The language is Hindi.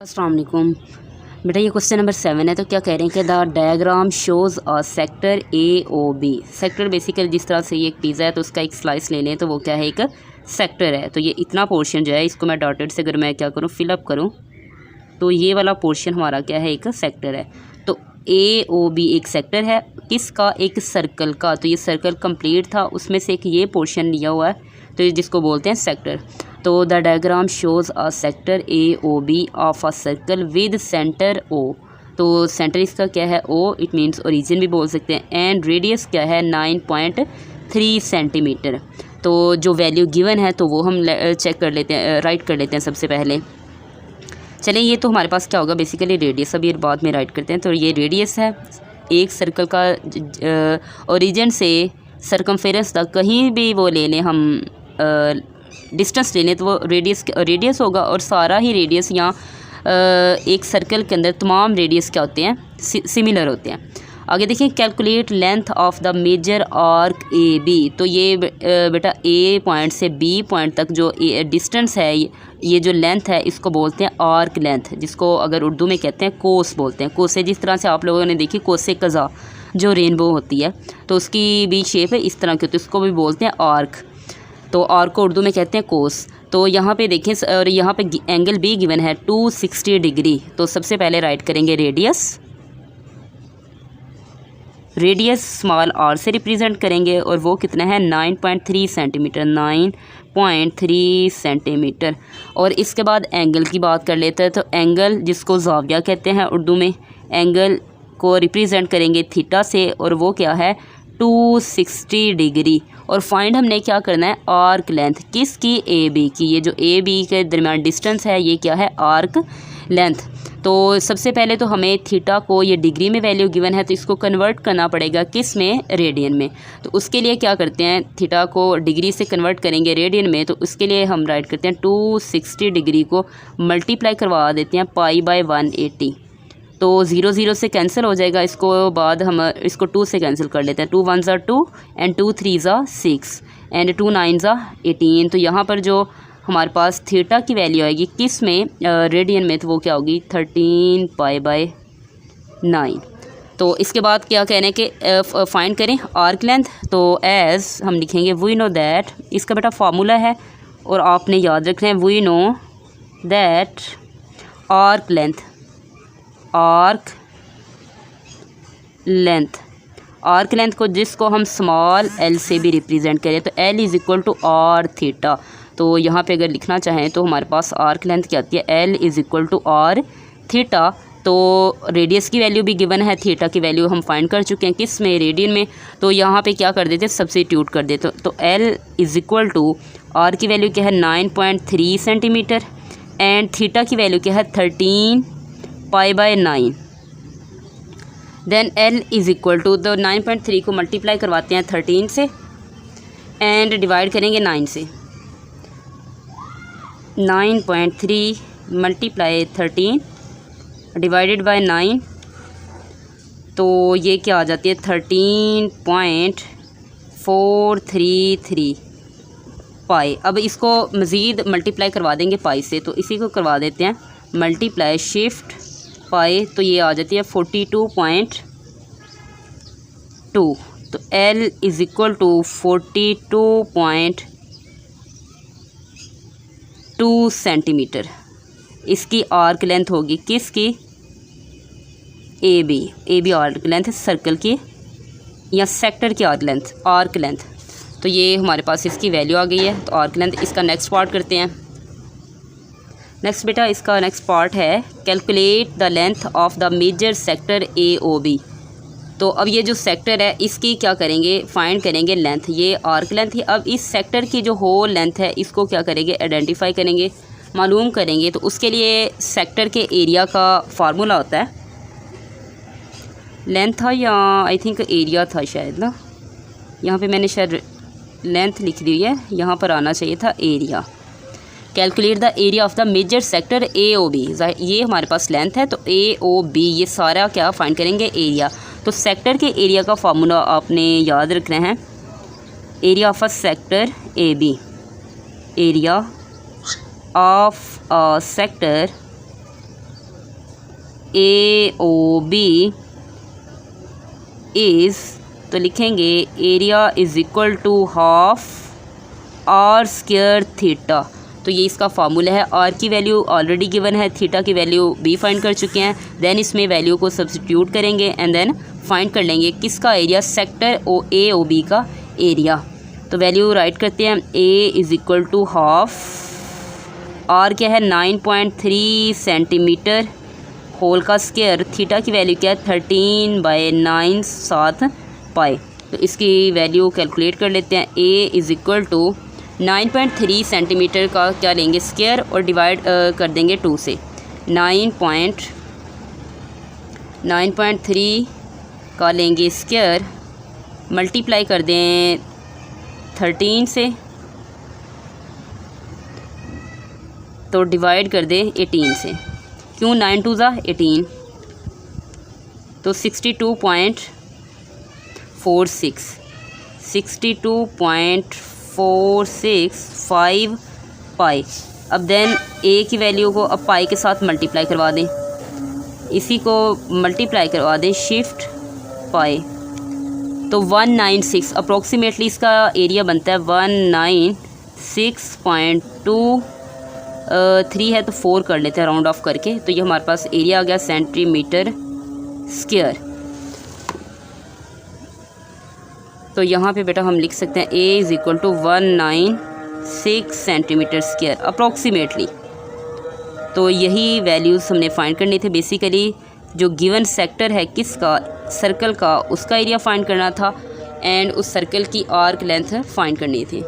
अस्सलाम वालेकुम बेटा, ये क्वेश्चन नंबर 7 है। तो क्या कह रहे हैं कि the diagram shows a sector A O B. Sector basically जिस तरह से ये एक पिज़्ज़ा है तो उसका एक स्लाइस ले लें तो वो क्या है, एक सेक्टर है। तो ये इतना पोर्शन जो है इसको मैं डॉटेड से अगर मैं क्या करूँ, फिलअप करूँ तो ये वाला पोर्शन हमारा क्या है, एक सेक्टर है। तो ए ओ बी एक सेक्टर है किसका, एक सर्कल का। तो ये सर्कल कंप्लीट था, उसमें से एक ये पोर्शन लिया हुआ है तो ये जिसको बोलते हैं सेक्टर। तो the diagram shows a sector A O B of a circle with centre O. तो सेंटर इसका क्या है, ओ, इट मीन्स ओरिजिन भी बोल सकते हैं। एंड रेडियस क्या है, 9.3 सेंटीमीटर। तो जो वैल्यू गिवन है तो वो हम चेक कर लेते हैं, राइट कर लेते हैं सबसे पहले। चलें, ये तो हमारे पास क्या होगा, बेसिकली रेडियस, अभी बाद में राइट करते हैं। तो ये रेडियस है एक सर्कल का, ओरिजिन से सरकमफेरेंस तक कहीं भी वो ले लें हम, डिस्टेंस ले लें तो वो रेडियस होगा। और सारा ही रेडियस यहाँ एक सर्कल के अंदर तमाम रेडियस क्या होते हैं, सिमिलर होते हैं। आगे देखिए, calculate length of the major arc A B. तो ये बेटा ए पॉइंट से बी पॉइंट तक जो डिस्टेंस है, ये जो लेंथ है इसको बोलते हैं आर्क लेंथ, जिसको अगर उर्दू में कहते हैं कोस बोलते हैं। कोसे जिस तरह से आप लोगों ने देखी कोसे कज़ा जो रेनबो होती है तो उसकी भी शेप है इस तरह की होती है, उसको भी बोलते हैं आर्क। तो आर्क को उर्दू में कहते हैं कोस। तो यहाँ पे देखें, और यहाँ पे एंगल भी गिवन है 260 डिग्री। तो सबसे पहले राइट करेंगे रेडियस स्मॉल आर से रिप्रेजेंट करेंगे और वो कितना है, 9.3 सेंटीमीटर, 9.3 सेंटीमीटर। और इसके बाद एंगल की बात कर लेते हैं। तो एंगल जिसको ज़ाविया कहते हैं उर्दू में, एंगल को रिप्रेजेंट करेंगे थीटा से और वो क्या है, 260 डिग्री। और फाइंड हमने क्या करना है, आर्क लेंथ किसकी, ए बी की। ये जो ए बी के दरमियान डिस्टेंस है ये क्या है, आर्क लेंथ। तो सबसे पहले तो हमें थीटा को, ये डिग्री में वैल्यू गिवन है तो इसको कन्वर्ट करना पड़ेगा किस में, रेडियन में। तो उसके लिए क्या करते हैं, थीटा को डिग्री से कन्वर्ट करेंगे रेडियन में। तो उसके लिए हम राइट करते हैं 260 डिग्री को मल्टीप्लाई करवा देते हैं π/180। तो 0 0 से कैंसिल हो जाएगा। इसको बाद हम इसको 2 से कैंसिल कर लेते हैं। 2 1 ज़ा 2 एंड 2 3 ज़ा 6 एंड 2 9 ज़ा 18। तो यहाँ पर जो हमारे पास थीटा की वैल्यू आएगी किस में, रेडियन में, तो वो क्या होगी, 13 π/9। तो इसके बाद क्या कहने हैं कि फाइंड करें आर्क लेंथ। तो एज़ हम लिखेंगे वी नो दैट, इसका बेटा फार्मूला है और आपने याद रखना है, we know that arc length को जिसको हम स्मॉल एल से भी रिप्रेजेंट करें तो L is equal to R theta. तो यहाँ पे अगर लिखना चाहें तो हमारे पास आर्क लेंथ क्या आती है, L is equal to R theta. तो रेडियस की वैल्यू भी गिवन है, थीटा की वैल्यू हम फाइंड कर चुके हैं किस में, रेडियन में। तो यहाँ पे क्या कर देते, सब्स्टिट्यूट कर देते। तो L is equal to, R की वैल्यू क्या है 9.3 सेंटीमीटर एंड थीटा की वैल्यू क्या है 13 π/9। Then L is equal to, तो 9.3 को मल्टीप्लाई करवाते हैं 13 से एंड डिवाइड करेंगे 9 से। 9.3 मल्टीप्लाई 13 डिवाइडेड बाय 9, तो ये क्या आ जाती है 13.433 पाई। अब इसको मज़ीद मल्टीप्लाई करवा देंगे पाई से, तो इसी को करवा देते हैं मल्टीप्लाई शिफ्ट पाई, तो ये आ जाती है 42.2। तो L is equal to 42.2 centimetre इसकी आर्क लेंथ होगी किसकी, A B arc length circle की या सेक्टर की आर्क लेंथ। तो ये हमारे पास इसकी वैल्यू आ गई है। तो आर्क लेंथ, इसका नेक्स्ट पार्ट करते हैं। नेक्स्ट बेटा इसका नेक्स्ट पार्ट है calculate the length of the major sector A O B. तो अब ये जो सेक्टर है इसकी क्या करेंगे, फाइंड करेंगे लेंथ। ये आर्क लेंथ है। अब इस सेक्टर की जो होल लेंथ है इसको क्या करेंगे, आइडेंटिफाई करेंगे, मालूम करेंगे। तो उसके लिए सेक्टर के एरिया का फार्मूला होता है, लेंथ था या आई थिंक एरिया था शायद ना, यहाँ पे मैंने शायद लेंथ लिख दी है, यहाँ पर आना चाहिए था area. Calculate the area of the major sector A O B. ये हमारे पास लेंथ है तो ए ओ बी, ये सारा क्या फाइंड करेंगे, एरिया। तो सेक्टर के एरिया का फार्मूला आपने याद रखना है, area of a sector A B, area of a sector AOB is, तो लिखेंगे area is equal to half R square theta. तो ये इसका फार्मूला है। आर की वैल्यू ऑलरेडी गिवन है, थीटा की वैल्यू भी फाइंड कर चुके हैं। देन इसमें वैल्यू को सब्स्टिट्यूट करेंगे एंड देन फाइंड कर लेंगे किसका एरिया, सेक्टर AOB का एरिया। तो वैल्यू राइट करते हैं, A is equal to half, r क्या है 9.3 सेंटीमीटर होल का स्क्वायर, थीटा की वैल्यू क्या है 13/9 7 पाई। तो इसकी वैल्यू कैलकुलेट कर लेते हैं। A is equal to 9.3 centimetre का क्या लेंगे स्क्वायर और डिवाइड कर देंगे 2 से। 9.3 का लेंगे स्क्वायर, मल्टीप्लाई कर दें 13 से, तो डिवाइड कर दें 18 से। क्यों 9 2 ज़ा 18, तो 62.46 पाई। अब देन A की वैल्यू को अब पाई के साथ मल्टीप्लाई करवा दें, इसी को मल्टीप्लाई करवा दें शिफ्ट पाई, तो 196 अप्रोक्सीमेटली इसका एरिया बनता है 196.23 है, तो 4 कर लेते हैं राउंड ऑफ करके। तो ये हमारे पास एरिया आ गया सेंटीमीटर स्क्वायर। तो यहाँ पे बेटा हम लिख सकते हैं A is equal to 196 centimetre square approximately. तो यही वैल्यूज़ हमने फाइंड करनी थे। बेसिकली जो गिवन सेक्टर है किसका, सर्कल का, उसका एरिया फाइंड करना था एंड उस सर्कल की आर्क लेंथ फाइंड करनी थी।